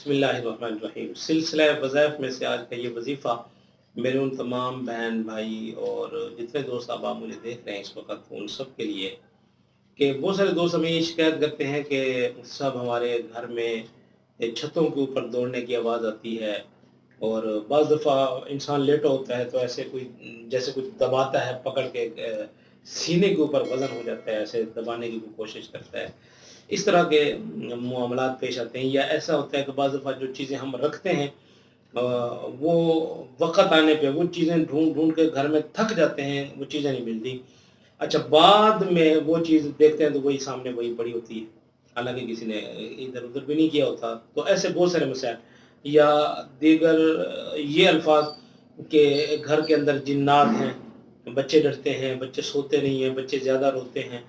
बिस्मिल्लाहिर्रहमानिर्रहीम। सिलसिला वज़ाइफ में से आज का ये वजीफ़ा मेरे उन तमाम बहन भाई और जितने दोस्त अहबाब मुझे देख रहे हैं इस वक्त, उन सब के लिए कि बहुत सारे दोस्त हमें ये शिकायत करते हैं कि सब हमारे घर में छतों के ऊपर दौड़ने की आवाज़ आती है, और बज़ दफ़ा इंसान लेटा होता है तो ऐसे कोई जैसे कुछ दबाता है पकड़ के, सीने के ऊपर वज़न हो जाता है, ऐसे दबाने की वो कोशिश करता है। इस तरह के मामलात पेश आते हैं, या ऐसा होता है कि बाज़ दफ़ा जो चीज़ें हम रखते हैं वो वक़्त आने पे वो चीज़ें ढूँढ के घर में थक जाते हैं, वो चीज़ें नहीं मिलती। अच्छा, बाद में वो चीज़ देखते हैं तो वही सामने वही पड़ी होती है, हालाँकि किसी ने इधर-उधर भी नहीं किया होता। तो ऐसे बहुत सारे मसाइल, या दीगर ये अल्फ़ाज़ कि घर के अंदर जिन्नात हैं, बच्चे डरते हैं, बच्चे सोते नहीं हैं, बच्चे ज़्यादा रोते हैं।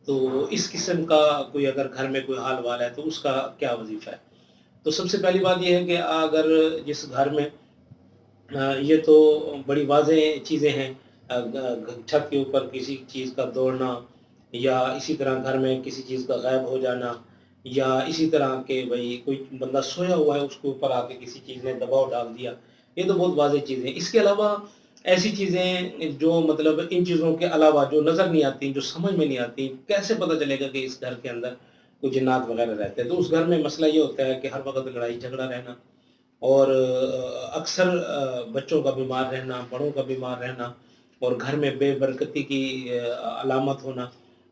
तो इस किस्म का कोई अगर घर में कोई हाल-वाल है तो उसका क्या वज़ीफ़ा है? तो सबसे पहली बात ये है कि अगर जिस घर में ये तो बड़ी वाज़ेह चीज़ें हैं, छत के ऊपर किसी चीज़ का दौड़ना, या इसी तरह घर में किसी चीज़ का गायब हो जाना, या इसी तरह के भई कोई बंदा सोया हुआ है उसके ऊपर आके किसी चीज़ ने दबाव डाल दिया, ये तो बहुत वाज़ेह चीज़ें हैं। इसके अलावा ऐसी चीज़ें जो मतलब इन चीज़ों के अलावा जो नज़र नहीं आती, जो समझ में नहीं आती, कैसे पता चलेगा कि इस घर के अंदर कोई जिन्नात वग़ैरह रहते हैं? तो उस घर में मसला ये होता है कि हर वक़्त लड़ाई झगड़ा रहना, और अक्सर बच्चों का बीमार रहना, बड़ों का बीमार रहना, और घर में बेबरकती की अलामत होना,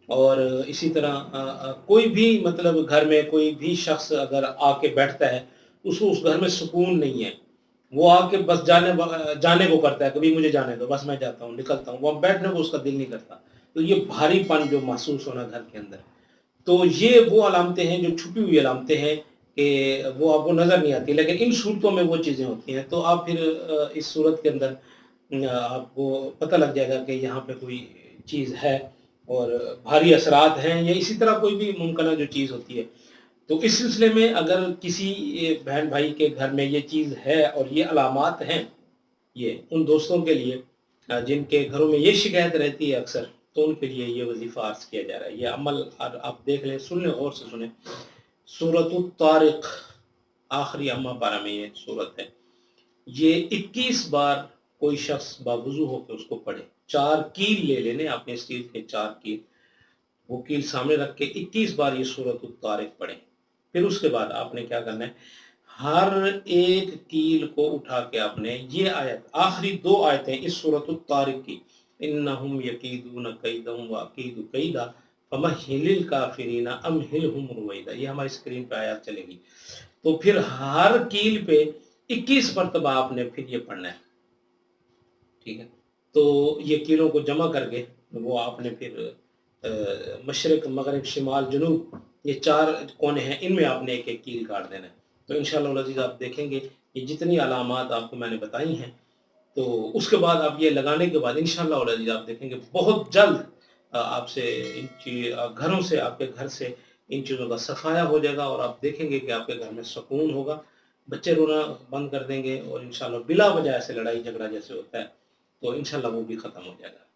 और इसी तरह कोई भी मतलब घर में कोई भी शख्स अगर आके बैठता है, उसको उस घर में सुकून नहीं है। वो आके बस जाने को करता है, कभी मुझे जाने दो, बस मैं जाता हूँ, निकलता हूँ, वहाँ बैठने को उसका दिल नहीं करता। तो ये भारीपन जो महसूस होना घर के अंदर, तो ये वो अलामतें हैं जो छुपी हुई अलामतें हैं कि वो आपको नज़र नहीं आती, लेकिन इन सूरतों में वो चीज़ें होती हैं। तो आप फिर इस सूरत के अंदर आपको पता लग जाएगा कि यहाँ पे कोई चीज़ है, और भारी असरात हैं, या इसी तरह कोई भी मुमकिन जो चीज़ होती है। तो इस सिलसिले में अगर किसी बहन भाई के घर में ये चीज़ है और ये अलामात हैं, ये उन दोस्तों के लिए जिनके घरों में ये शिकायत रहती है अक्सर, तो उनके लिए ये वजीफ़ा अर्ज़ किया जा रहा है। ये अमल और आप देख लें, सुन लें, गौर से सुनें। सूरतुत तारिक, आखिरी अम्मा पारा में ये सूरत है। ये 21 बार कोई शख्स बावुज़ू होकर उसको पढ़े। 4 कील ले लेने आपने स्टील के 4 कील, वो कील सामने रख के 21 बार ये सूरतुत तारिक पढ़ें। फिर उसके बाद आपने क्या करना है, हर एक कील को उठा के आपने ये आयत, आखिरी 2 आयतें इस सूरतुत तारिक की, इन्नहुम यकीदून कैदम व अकीदु कैदा फमहिलिल काफिरीना अमहिलहुम रुवैदा, ये हमारी स्क्रीन पे आयत चलेगी। तो फिर हर कील पे 21 मरतबा आपने फिर ये पढ़ना है, ठीक है? तो ये कीलों को जमा करके वो आपने फिर मशरिक, मगरिब, शिमाल, जनूब, ये 4 कोने हैं, इनमें आपने एक-एक कील गाड़ देना है। तो इंशाअल्लाह अज़ीज़ आप देखेंगे ये जितनी अलामात आपको मैंने बताई हैं, तो उसके बाद आप ये लगाने के बाद इंशाअल्लाह अज़ीज़ आप देखेंगे बहुत जल्द आपसे घरों से, आपके घर से इन चीज़ों का सफाया हो जाएगा, और आप देखेंगे कि आपके घर में सुकून होगा, बच्चे रोना बंद कर देंगे, और इंशाअल्लाह बिला वजह ऐसे लड़ाई झगड़ा जैसे होता है, तो इंशाअल्लाह वो भी ख़त्म हो जाएगा।